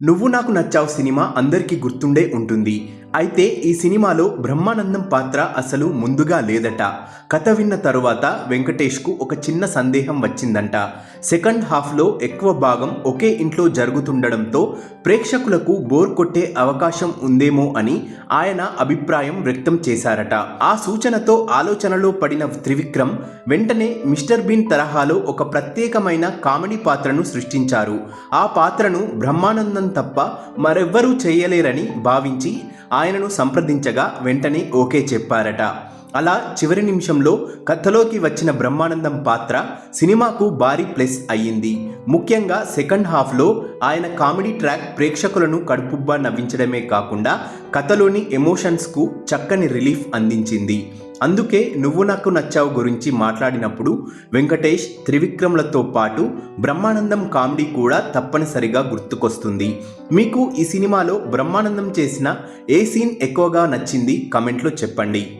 నువ్వు నాకు నచ్చావు సినిమా అందరికీ గుర్తుండే ఉంటుంది. అయితే ఈ సినిమాలో బ్రహ్మానందం పాత్ర అసలు ముందుగా లేదట. కథ విన్న తరువాత వెంకటేష్కు ఒక చిన్న సందేహం వచ్చిందంట. సెకండ్ హాఫ్లో ఎక్కువ భాగం ఒకే ఇంట్లో జరుగుతుండడంతో ప్రేక్షకులకు బోర్ కొట్టే అవకాశం ఉందేమో అని ఆయన అభిప్రాయం వ్యక్తం చేశారట. ఆ సూచనతో ఆలోచనలో పడిన త్రివిక్రమ్ వెంటనే మిస్టర్ బీన్ తరహాలో ఒక ప్రత్యేకమైన కామెడీ పాత్రను సృష్టించారు. ఆ పాత్రను బ్రహ్మానందం తప్ప మరెవ్వరూ చేయలేరని భావించి ఆయనను సంప్రదించగా వెంటనే ఓకే చెప్పారట. అలా చివరి నిమిషంలో కథలోకి వచ్చిన బ్రహ్మానందం పాత్ర సినిమాకు భారీ ప్లస్ అయ్యింది. ముఖ్యంగా సెకండ్ హాఫ్లో ఆయన కామెడీ ట్రాక్ ప్రేక్షకులను కడుపుబ్బా నవ్వించడమే కాకుండా కథలోని ఎమోషన్స్కు చక్కని రిలీఫ్ అందించింది. అందుకే నువ్వు నాకు నచ్చావు గురించి మాట్లాడినప్పుడు వెంకటేష్, త్రివిక్రమ్లతో పాటు బ్రహ్మానందం కామెడీ కూడా తప్పనిసరిగా గుర్తుకొస్తుంది. మీకు ఈ సినిమాలో బ్రహ్మానందం చేసిన ఏ సీన్ ఎక్కువగా నచ్చింది కమెంట్లో చెప్పండి.